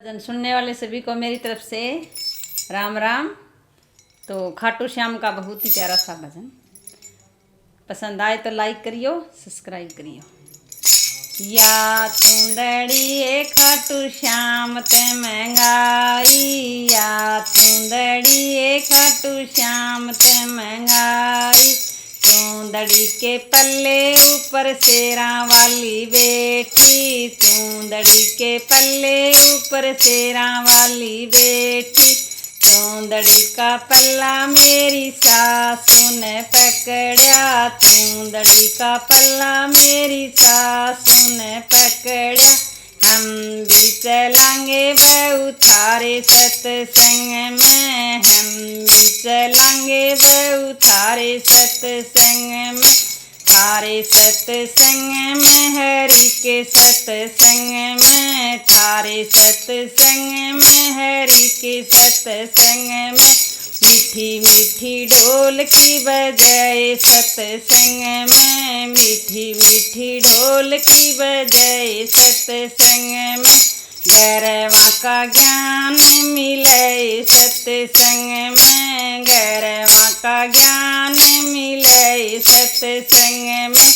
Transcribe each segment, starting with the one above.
भजन सुनने वाले सभी को मेरी तरफ से राम राम। तो खाटू श्याम का बहुत ही प्यारा सा भजन पसंद आए तो लाइक करियो, सब्सक्राइब करियो। या चुंदड़ी खाटू श्याम ते महंगाई, या चुंदड़ी खाटू श्याम ते महंगाई। चूंदड़ी के पल्ले ऊपर शेरा वाली बेटी, चूंदड़ी के पल्ले ऊपर शेरा वाली बेटी। चूंदड़ी का पल्ला मेरी सासू ने पकड़ा, चूंदड़ी का पल्ला मेरी सासू ने पकड़ा। हम भी चलेंगे बहू थारे सत्संग में, हम भी चलेंगे बहू थारे सत्संग में। थारे सत्संग में हरि के सत्संग में, थारे सत्संग में हरि के सत्संग में। मीठी मीठी ढोल की बजाए सत्संग में, मीठी मीठी ढोल की बजाए सत्संग में। गरवा का ज्ञान मिले सत्संग में, गरवा का ज्ञान मिले सत्संग में।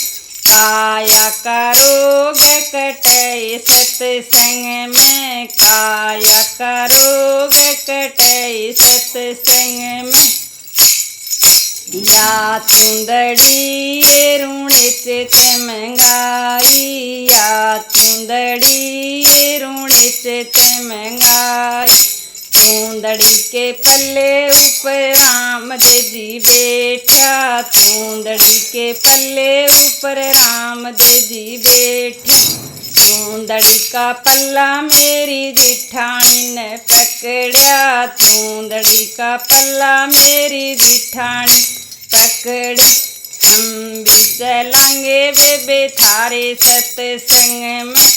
काया का रोग कटे सत्संग में, काया का रोग कटे सत्संग में। या चुंदड़ी रूणे ते महंगाई, या चुंदड़ी रूणे ते महंगाई। चूंदड़ी के पल्ले ऊपर राम जी बैठा, चूंदड़ी के पल्ले ऊपर राम जी बैठा। चूंदड़ी का पल्ला मेरी जिठानी ने पकड़ा, चूंदड़ी का पल्ला मेरी जिठानी पकड़े। हम भी चलेंगे बेबे थारे सत्संग में,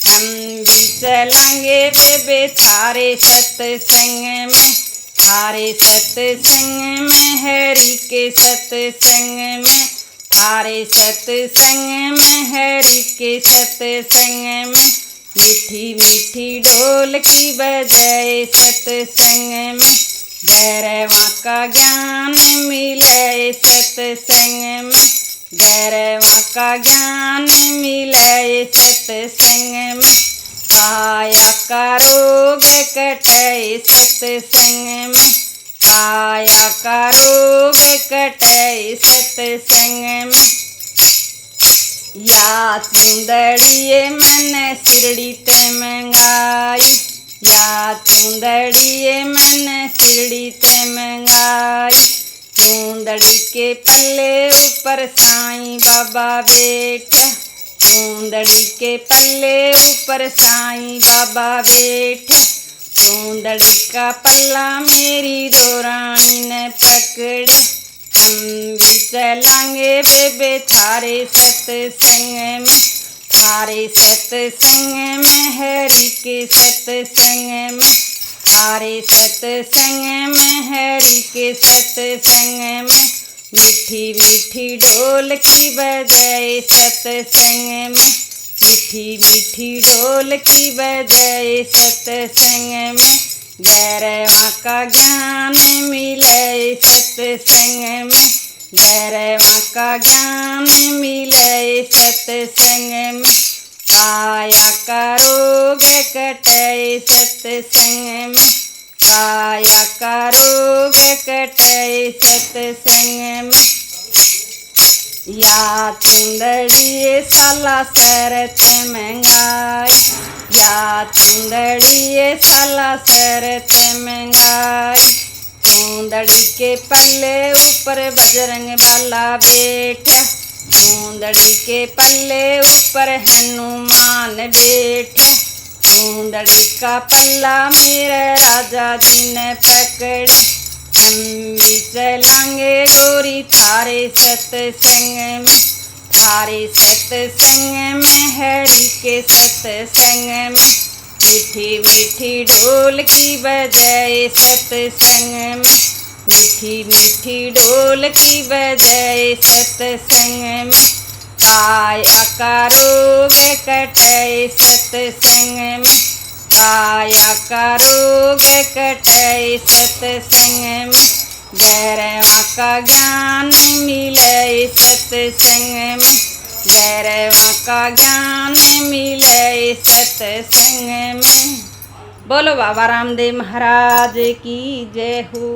हम भी चलेंगे बेबे थारे सत्संग में। थारे सत्संग में हरि के सत्संग में, थारे सत्संग में हरि के सत्संग में। मीठी मीठी ढोल की बजाए सत्संग में, गरवा का ज्ञान मिले सत्संग में, गरवा का ज्ञान मिले सत्संग में। काया का रोग कटे सत्संग में, काया का रोग कटे सत्संग में। या चुंदड़ी मन शिरडी ते महंगाई, या चुंदड़ी मन शिरडी ते महंगाई। चूंदड़ी के पल्ले ऊपर साईं बाबा बैठा, चूंदड़ी के पल्ले ऊपर साईं बाबा बैठा। चूंदड़ी का पल्ला मेरी दोरानी ने पकड़ा। हम भी चलेंगे बेबे थारे सत्संग में, थारे सत्संग में हरि के सत्संग में। थारे सत्संग में हरि के सत्संग में। मीठी मीठी ढोल की बजाए सत्संग में, मीठी मीठी ढोल की बजाए सत्संग में। गरवा का ज्ञान मिले सत्संग में, गरवा का ज्ञान मिले सत्संग में। काया का रोग कटे सत्संग में, काया का रोग कटे सत्संग में। या चुंदड़ी साला सरत महंगाई, या चुंदड़ी साला सरत महंगाई। चूंदड़ी के पल्ले ऊपर बजरंग बाला बैठा, चूंदड़ी के पल्ले ऊपर हनुमान बैठा। चूंदड़ी का पल्ला मेरे राजा जी ने पकड़ा। हम भी चलेंगे गोरी थारे सत्संग में, थारे सत्संग में हरि के सत्संग में। मीठी मीठी ढोल की बजाए सत्संग में, मीठी मीठी ढोल की बजाए सत्संग में। काया का रोग कटे सत्संग में, गाया करोगे कटे सत्संग में, भैरवा का ज्ञान मिले सत्संग में, भैरवा का ज्ञान मिले सत्संग में। बोलो बाबा रामदेव महाराज की जय हो।